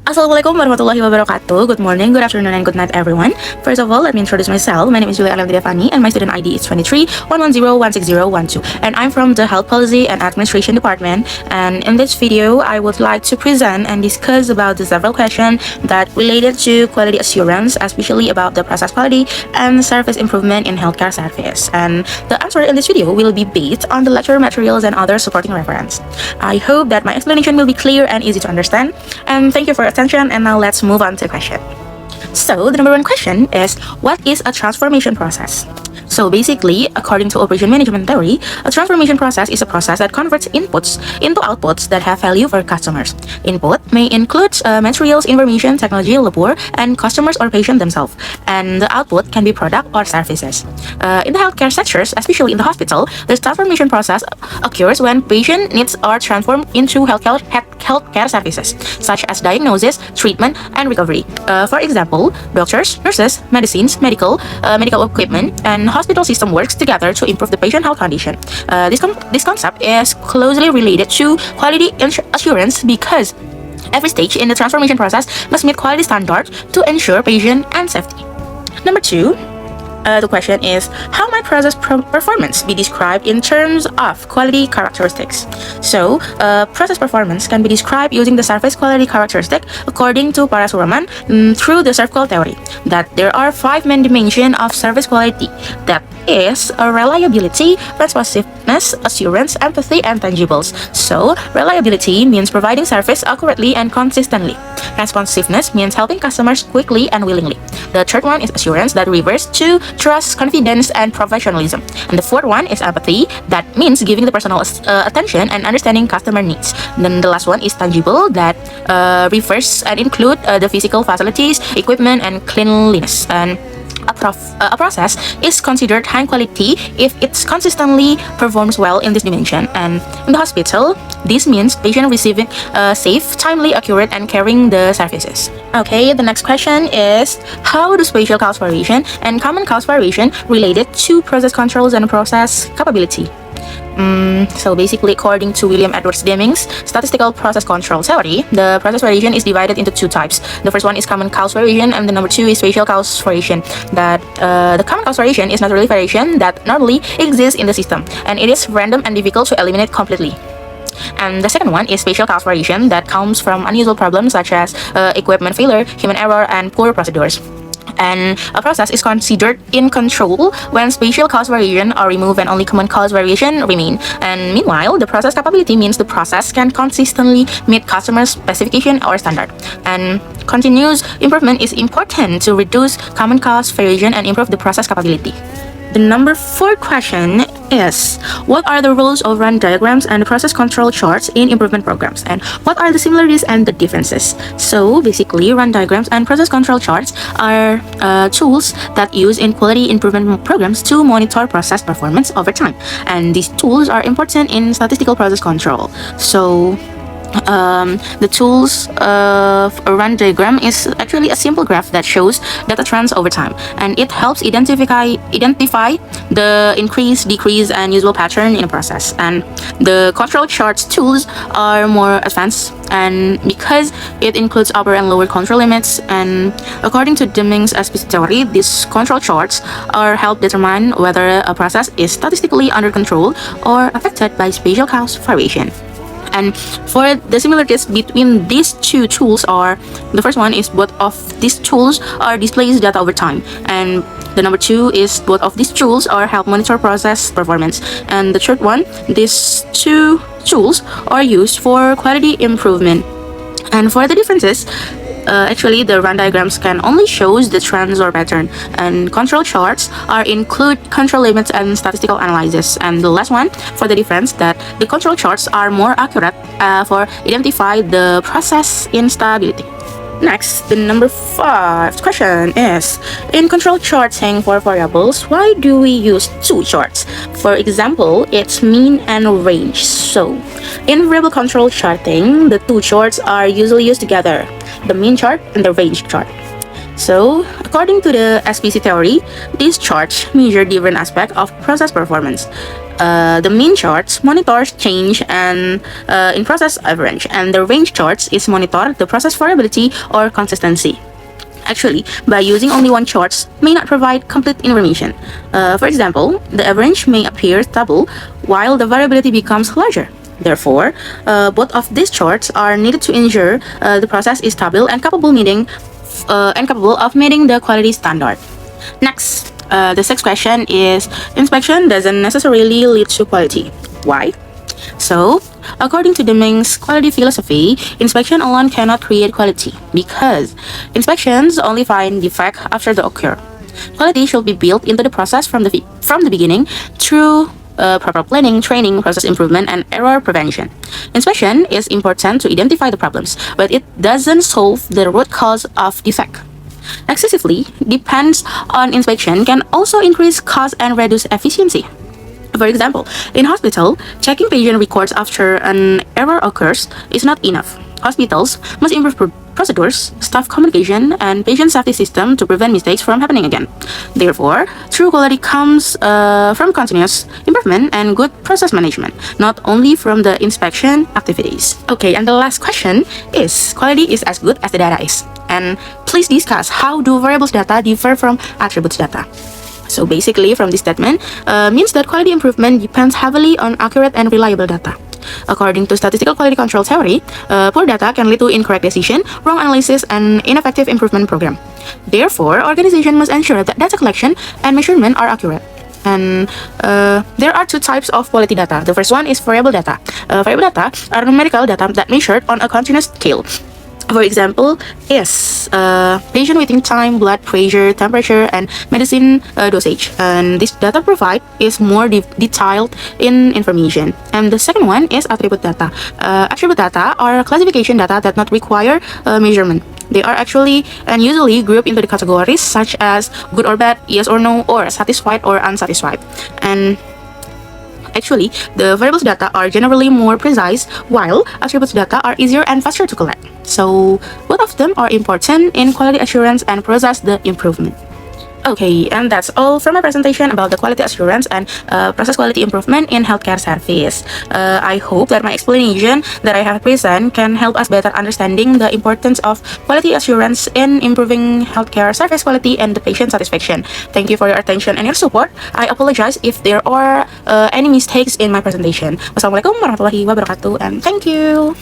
Assalamualaikum warahmatullahi wabarakatuh. Good morning, good afternoon, and good night, everyone. First of all, let me introduce myself. My name is Arlianti Devani, and my student ID is 2311016012. And I'm from the Health Policy and Administration Department. And in this video, I would like to present and discuss about the several questions that related to quality assurance, especially about the process quality and service improvement in healthcare service. And the answer in this video will be based on the lecture materials and other supporting reference. I hope that my explanation will be clear and easy to understand. And thank you for attention, and now let's move on to the question. So the number one question is, what is a transformation process? So basically, according to operation management theory, a transformation process is a process that converts inputs into outputs that have value for customers. Input may include materials, information, technology, labor, and customers or patient themselves. And the output can be product or services. In the healthcare sectors, especially in the hospital, the transformation process occurs when patient needs are transformed into healthcare services, such as diagnosis, treatment, and recovery. For example, doctors, nurses, medicines, medical equipment, and hospital system works together to improve the patient health condition. This concept is closely related to quality assurance because every stage in the transformation process must meet quality standards to ensure patient and safety. Number two, the question is, how might process performance be described in terms of quality characteristics? So, process performance can be described using the service quality characteristic according to Parasuramman through the SERVQUAL theory, that there are 5 main dimensions of service quality, that is reliability, responsiveness, assurance, empathy, and tangibles. So, reliability means providing service accurately and consistently. Responsiveness means helping customers quickly and willingly. The third one is assurance, that refers to trust, confidence, and professionalism. And the fourth one is empathy, that means giving the personal attention and understanding customer needs. Then the last one is tangible, that refers and include the physical facilities, equipment, and cleanliness. And a process is considered high quality if it consistently performs well in this dimension. And in the hospital, this means patient receiving safe, timely, accurate, and caring the services. Okay, the next question is, how do spatial cause variation and common cause variation related to process controls and process capability? So basically, according to William Edwards Deming's statistical process control theory, the process variation is divided into 2 types. The first one is common cause variation, and the number 2 is spatial cause variation. That the common cause variation is naturally variation that normally exists in the system, and it is random and difficult to eliminate completely. And the second one is spatial cause variation that comes from unusual problems such as equipment failure, human error, and poor procedures. And a process is considered in control when spatial cause variation are removed and only common cause variation remain. And meanwhile, the process capability means the process can consistently meet customer specification or standard. And continuous improvement is important to reduce common cause variation and improve the process capability. The number 4 question is, what are the roles of run diagrams and process control charts in improvement programs, and what are the similarities and the differences? So basically, run diagrams and process control charts are tools that use in quality improvement programs to monitor process performance over time, and these tools are important in statistical process control. So the tools of a run diagram is actually a simple graph that shows data trends over time, and it helps identify the increase, decrease, and usual pattern in a process. And the control charts tools are more advanced, and because it includes upper and lower control limits, and according to Deming's SPC theory, these control charts are help determine whether a process is statistically under control or affected by spatial cause variation. And for the similarities between these 2 tools are, the first one is both of these tools are displays data over time, and the number 2 is both of these tools are help monitor process performance, and the third one, these 2 tools are used for quality improvement. And for the differences, actually the run diagrams can only shows the trends or pattern, and control charts are include control limits and statistical analysis. And the last one, for the difference, that the control charts are more accurate for identify the process instability. Next, the number 5 question is, in control charting for variables, why do we use 2 charts? For example, it's mean and range. So, in variable control charting, the 2 charts are usually used together, the mean chart and the range chart. So, according to the SPC theory, these charts measure different aspects of process performance. The mean charts monitors change and in process average, and the range charts is monitor the process variability or consistency. Actually, by using only one chart may not provide complete information. For example, the average may appear stable while the variability becomes larger. Therefore, both of these charts are needed to ensure the process is stable and capable of meeting the quality standard. Next, the sixth question is inspection doesn't necessarily lead to quality. Why? So, according to Deming's quality philosophy, inspection alone cannot create quality because inspections only find defect after they occur. Quality should be built into the process from the beginning through proper planning, training, process improvement, and error prevention. Inspection is important to identify the problems, but it doesn't solve the root cause of defect. Excessively depends on inspection can also increase cost and reduce efficiency. For example, in hospital, checking patient records after an error occurs is not enough. Hospitals must improve procedures, staff communication, and patient safety system to prevent mistakes from happening again. Therefore, true quality comes from continuous improvement and good process management, not only from the inspection activities. Okay, and the last question is, quality is as good as the data is. And please discuss how do variables data differ from attributes data. So basically, from this statement, means that quality improvement depends heavily on accurate and reliable data. According to statistical quality control theory, poor data can lead to incorrect decision, wrong analysis, and ineffective improvement program. Therefore, organization must ensure that data collection and measurement are accurate. And there are two types of quality data. The first one is variable data. Variable data are numerical data that measured on a continuous scale. For example, is patient waiting time, blood pressure, temperature, and medicine dosage. And this data provide is more detailed in information. And the second one is attribute data. Attribute data are classification data that not require measurement. They are actually and usually grouped into the categories such as good or bad, yes or no, or satisfied or unsatisfied. And actually, the variables data are generally more precise, while attributes data are easier and faster to collect. So, both of them are important in quality assurance and process the improvement. Okay, and that's all from my presentation about the quality assurance and process quality improvement in healthcare service. I hope that my explanation that I have present can help us better understanding the importance of quality assurance in improving healthcare service quality and the patient satisfaction. Thank you for your attention and your support. I apologize if there are any mistakes in my presentation. Wassalamualaikum warahmatullahi wabarakatuh, and thank you.